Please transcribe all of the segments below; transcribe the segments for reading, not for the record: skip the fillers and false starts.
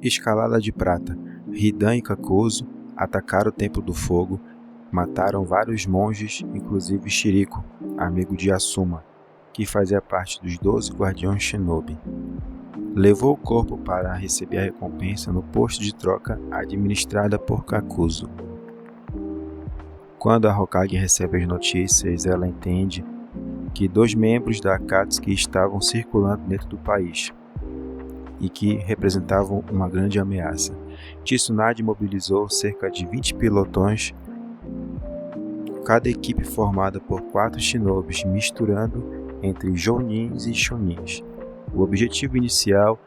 Escalada de Prata. Hidan e Kakuzu atacaram o Templo do Fogo, mataram vários monges, inclusive Shiriko, amigo de Asuma, que fazia parte dos 12 Guardiões Shinobi. Levou o corpo para receber a recompensa no posto de troca administrada por Kakuzu. Quando a Hokage recebe as notícias, ela entende que 2 membros da Akatsuki estavam circulando dentro do país e que representavam uma grande ameaça. Tsunade mobilizou cerca de 20 pilotões, cada equipe formada por 4 shinobis, misturando entre jounins e chonins. O objetivo inicial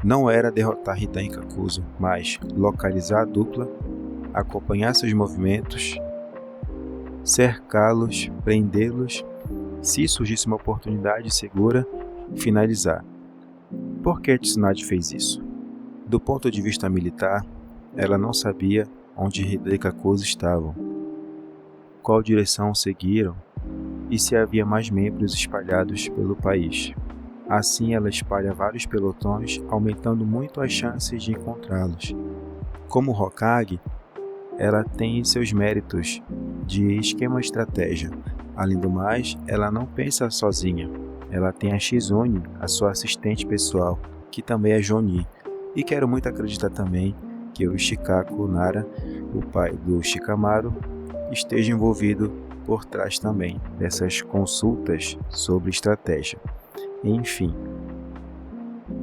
não era derrotar Hidan e Kakuzu, mas localizar a dupla, acompanhar seus movimentos, cercá-los, prendê-los, se surgisse uma oportunidade segura, finalizar. Por que Tsunade fez isso? Do ponto de vista militar, ela não sabia onde Hidan e Kakuzu estavam, qual direção seguiram e se havia mais membros espalhados pelo país. Assim, ela espalha vários pelotões, aumentando muito as chances de encontrá-los. Como Hokage, ela tem seus méritos de esquema e estratégia. Além do mais, ela não pensa sozinha. Ela tem a Shizune, a sua assistente pessoal, que também é Jonin. E quero muito acreditar também que o Shikaku Nara, o pai do Shikamaru, esteja envolvido por trás também dessas consultas sobre estratégia. Enfim,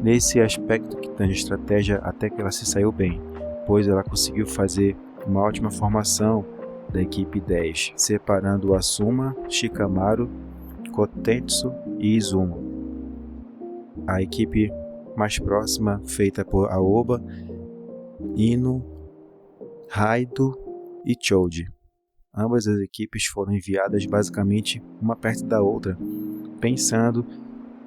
nesse aspecto que tange a estratégia, até que ela se saiu bem, pois ela conseguiu fazer uma ótima formação da equipe 10, separando Asuma, Shikamaru, Kotetsu e Izumo. A equipe mais próxima, feita por Aoba, Ino, Raido e Choji. Ambas as equipes foram enviadas basicamente uma perto da outra, pensando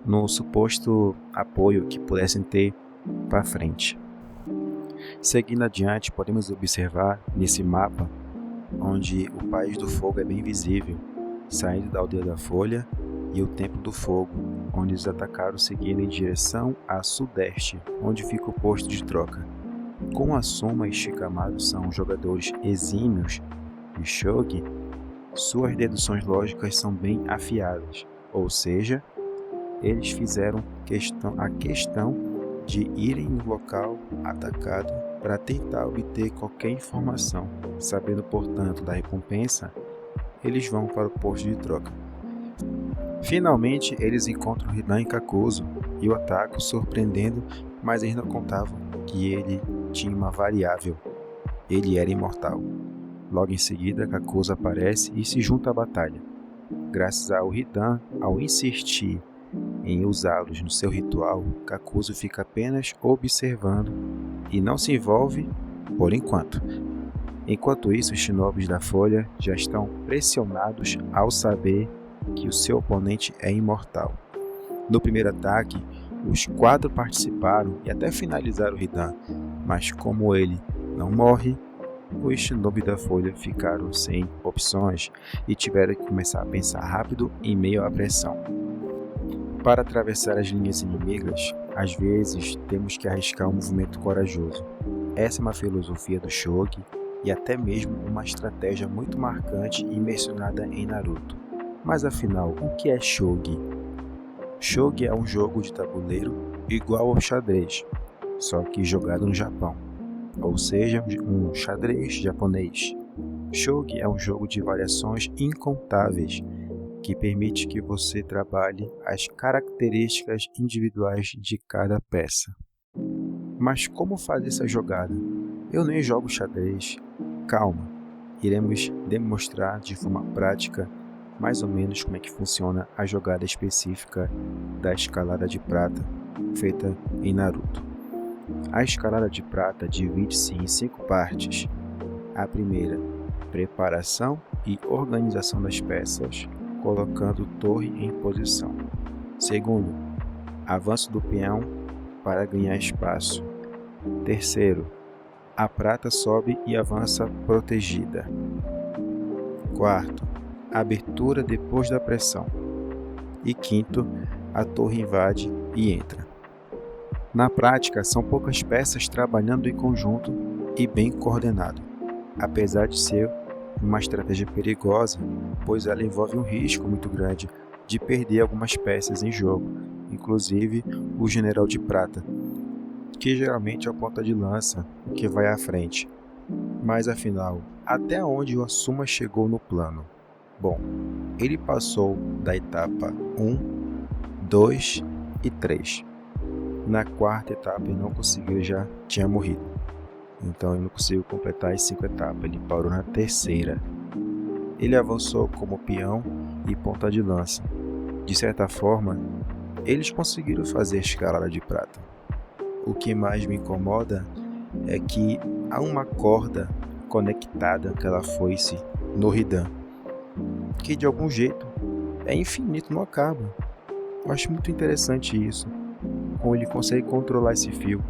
no suposto apoio que pudessem ter para frente. Seguindo adiante, podemos observar nesse mapa onde o País do Fogo é bem visível, saindo da Aldeia da Folha, e o Templo do Fogo, onde eles atacaram seguindo em direção a sudeste, onde fica o posto de troca. Como Asuma e Shikamaru são jogadores exímios de Shogi, suas deduções lógicas são bem afiadas, ou seja, eles fizeram a questão de irem no local atacado para tentar obter qualquer informação. Sabendo, portanto, da recompensa, eles vão para o posto de troca. Finalmente, eles encontram Hidan e Kakuzu e o atacam, surpreendendo, mas eles não contavam que ele tinha uma variável. Ele era imortal. Logo em seguida, Kakuzu aparece e se junta à batalha. Graças ao Hidan, ao insistir em usá-los no seu ritual, Kakuzu fica apenas observando e não se envolve por enquanto. Enquanto isso, os shinobis da Folha já estão pressionados ao saber que o seu oponente é imortal. No primeiro ataque, os 4 participaram e até finalizaram o Hidan, mas como ele não morre, os shinobi da Folha ficaram sem opções e tiveram que começar a pensar rápido em meio à pressão. Para atravessar as linhas inimigas, às vezes temos que arriscar um movimento corajoso. Essa é uma filosofia do Shogi e até mesmo uma estratégia muito marcante e mencionada em Naruto. Mas afinal, o que é Shogi? Shogi é um jogo de tabuleiro igual ao xadrez, só que jogado no Japão, ou seja, um xadrez japonês. Shogi é um jogo de variações incontáveis, que permite que você trabalhe as características individuais de cada peça. Mas como fazer essa jogada? Eu nem jogo xadrez. Calma, iremos demonstrar de forma prática mais ou menos como é que funciona a jogada específica da Escalada de Prata, feita em Naruto. A Escalada de Prata divide-se em 5 partes. A primeira, preparação e organização das peças, colocando torre em posição. Segundo, avanço do peão para ganhar espaço. Terceiro, a prata sobe e avança protegida. Quarto, abertura depois da pressão. E quinto, a torre invade e entra. Na prática, são poucas peças trabalhando em conjunto e bem coordenado, apesar de ser uma estratégia perigosa, pois ela envolve um risco muito grande de perder algumas peças em jogo, inclusive o general de prata, que geralmente é o ponta de lança que vai à frente. Mas afinal, até onde o Asuma chegou no plano? Bom, ele passou da etapa 1, 2 e 3. Na quarta etapa ele não conseguiu, já tinha morrido. Então ele não conseguiu completar as 5 etapas, ele parou na terceira. Ele avançou como peão e ponta de lança. De certa forma, eles conseguiram fazer a escalada de prata. O que mais me incomoda é que há uma corda conectada àquela foice no Hidan, que de algum jeito é infinito, não acaba. Eu acho muito interessante isso, como ele consegue controlar esse fio.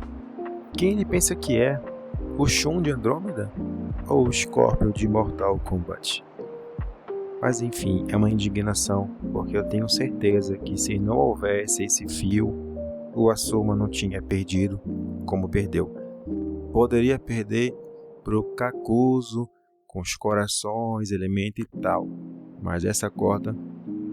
Quem ele pensa que é? O Shun de Andrômeda? Ou o Scorpion de Mortal Kombat? Mas enfim, é uma indignação, porque eu tenho certeza que se não houvesse esse fio, o Asuma não tinha perdido como perdeu. Poderia perder pro Kakuzu, com os corações, elemento e tal, mas essa corda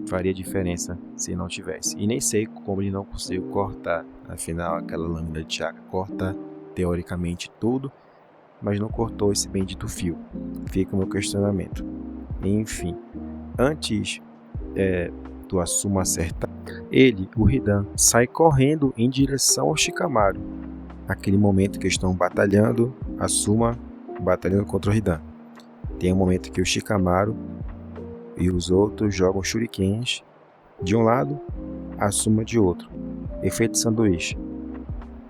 faria diferença se não tivesse. E nem sei como ele não conseguiu cortar, afinal aquela lâmina de chakra corta teoricamente tudo, mas não cortou esse bendito fio. Fica o meu questionamento. Enfim, antes do Asuma acertar, ele, o Hidan, sai correndo em direção ao Shikamaru. Aquele momento que estão batalhando, Asuma batalhando contra o Hidan. Tem um momento que o Shikamaru e os outros jogam shurikens de um lado, Asuma de outro. Efeito sanduíche.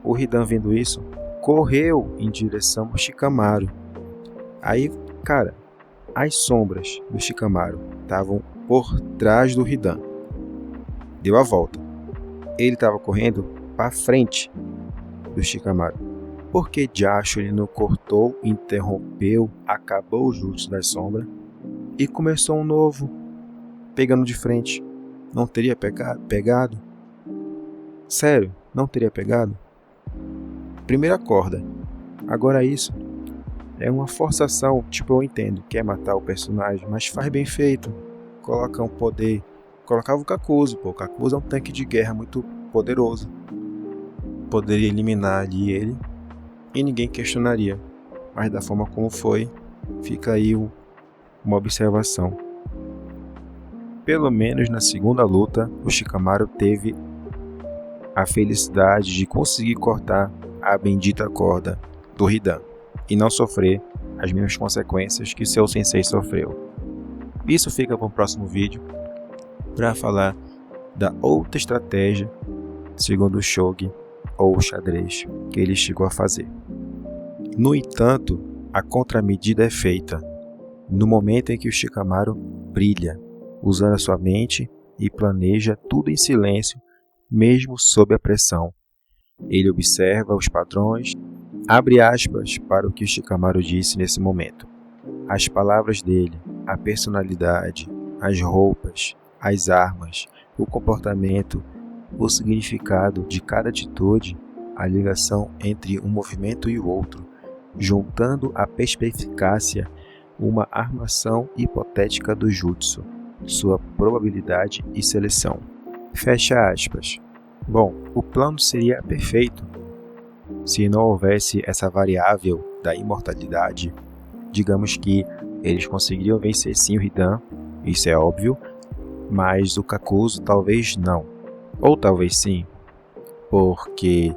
O Hidan, vendo isso, correu em direção ao Shikamaru. Aí, cara, as sombras do Shikamaru estavam por trás do Hidan. Deu a volta. Ele estava correndo para frente do Shikamaru. Por que Jasho ele não cortou, interrompeu, acabou o jutsu das sombras e começou um novo, pegando de frente? Não teria pegado? Sério, não teria pegado? Primeira corda. Agora isso é uma forçação, tipo, eu entendo, quer matar o personagem, mas faz bem feito. Coloca um poder. Colocava o Kakuzu, pô. O Kakuzu é um tanque de guerra muito poderoso. Poderia eliminar ali ele e ninguém questionaria. Mas da forma como foi, fica aí uma observação. Pelo menos na segunda luta, o Shikamaru teve a felicidade de conseguir cortar a bendita corda do Hidan e não sofrer as mesmas consequências que seu sensei sofreu. Isso fica para o próximo vídeo, para falar da outra estratégia, segundo o Shogi ou o xadrez, que ele chegou a fazer. No entanto, a contramedida é feita no momento em que o Shikamaru brilha, usando a sua mente e planeja tudo em silêncio, mesmo sob a pressão. Ele observa os padrões, abre aspas para o que o Shikamaru disse nesse momento. As palavras dele, a personalidade, as roupas, as armas, o comportamento, o significado de cada atitude, a ligação entre um movimento e o outro, juntando a perspicácia, uma armação hipotética do jutsu, sua probabilidade e seleção. Fecha aspas. Bom, o plano seria perfeito se não houvesse essa variável da imortalidade. Digamos que eles conseguiriam vencer sim o Hidan, isso é óbvio, mas o Kakuzu talvez não. Ou talvez sim, porque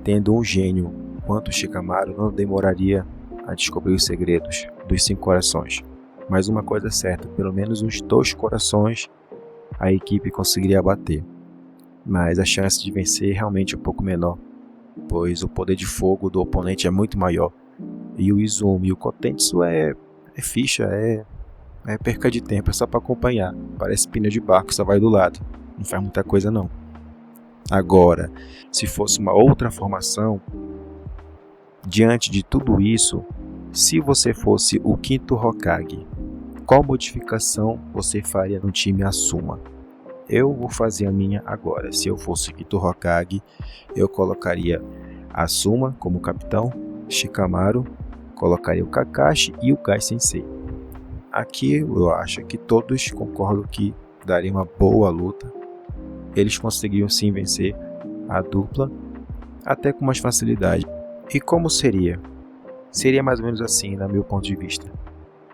tendo um gênio quanto o Shikamaru não demoraria a descobrir os segredos dos 5 corações. Mas uma coisa é certa, pelo menos uns 2 corações a equipe conseguiria abater. Mas a chance de vencer é realmente um pouco menor, pois o poder de fogo do oponente é muito maior. E o Izumi e o Kotetsu é ficha, é perca de tempo, é só para acompanhar. Parece pneu de barco, só vai do lado. Não faz muita coisa não. Agora, se fosse uma outra formação, diante de tudo isso, se você fosse o 5º Hokage, qual modificação você faria no time Asuma? Eu vou fazer a minha agora. Se eu fosse Kito Hokage, eu colocaria Asuma como capitão, Shikamaru, colocaria o Kakashi e o Gai Sensei. Aqui eu acho que todos concordam que daria uma boa luta. Eles conseguiam sim vencer a dupla, até com mais facilidade. E como seria? Seria mais ou menos assim, no meu ponto de vista.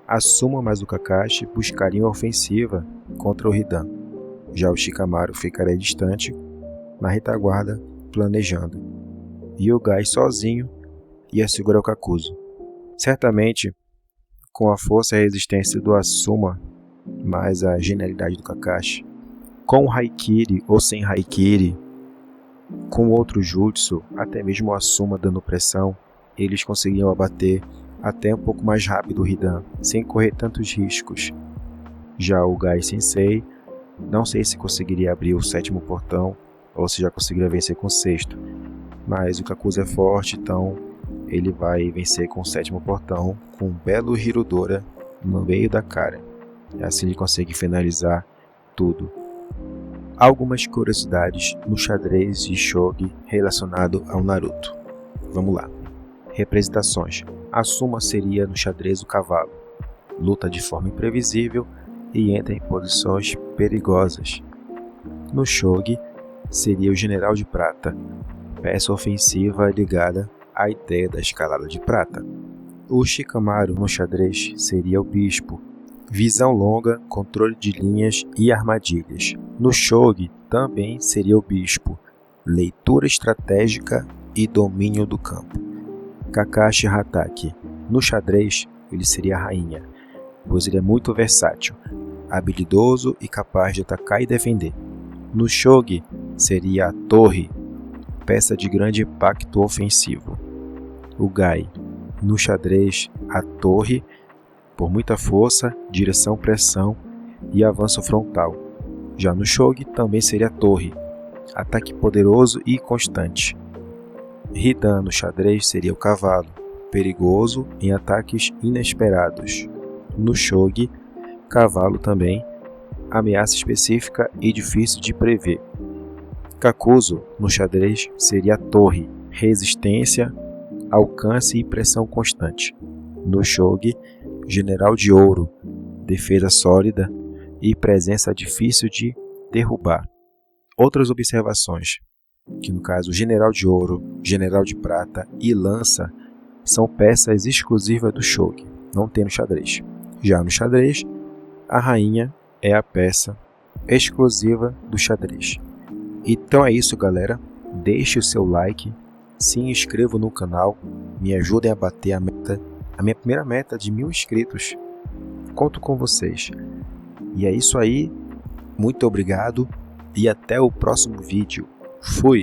Asuma mais o Kakashi buscariam a ofensiva contra o Hidan. Já o Shikamaru ficaria distante, na retaguarda, planejando. E o Gai sozinho ia segurar o Kakuzu. Certamente, com a força e a resistência do Asuma, mais a genialidade do Kakashi, com o Haikiri ou sem Haikiri, com outro jutsu, até mesmo o Asuma dando pressão, eles conseguiam abater até um pouco mais rápido o Hidan, sem correr tantos riscos. Já o Gai Sensei, não sei se conseguiria abrir o 7º portão, ou se já conseguiria vencer com o 6º, mas o Kakuzu é forte, então ele vai vencer com o 7º portão, com um belo Hirudora no meio da cara. Assim ele consegue finalizar tudo. Algumas curiosidades no xadrez de Shogi relacionado ao Naruto. Vamos lá. Representações. Asuma seria no xadrez o cavalo. Luta de forma imprevisível e entra em posições perigosas. No Shogi seria o general de prata, peça ofensiva ligada à ideia da escalada de prata. O Shikamaru no xadrez seria o bispo, visão longa, controle de linhas e armadilhas. No Shogi também seria o bispo, leitura estratégica e domínio do campo. Kakashi Hatake no xadrez ele seria a rainha, pois ele é muito versátil, habilidoso e capaz de atacar e defender. No Shogi seria a torre, peça de grande impacto ofensivo. O Gai no xadrez a torre, por muita força, direção, pressão e avanço frontal. Já no Shogi também seria a torre, ataque poderoso e constante. Hidan no xadrez seria o cavalo, perigoso em ataques inesperados. No Shogi, cavalo também, ameaça específica e difícil de prever. Kakuzu no xadrez seria a torre, resistência, alcance e pressão constante. No Shogi, general de ouro, defesa sólida e presença difícil de derrubar. Outras observações, que no caso general de ouro, general de prata e lança são peças exclusivas do Shogi, não tem no xadrez. Já no xadrez, a rainha é a peça exclusiva do xadrez. Então é isso, galera. Deixe o seu like, se inscreva no canal, me ajudem a bater a minha primeira meta de 1000 inscritos. Conto com vocês. E é isso aí. Muito obrigado e até o próximo vídeo. Fui!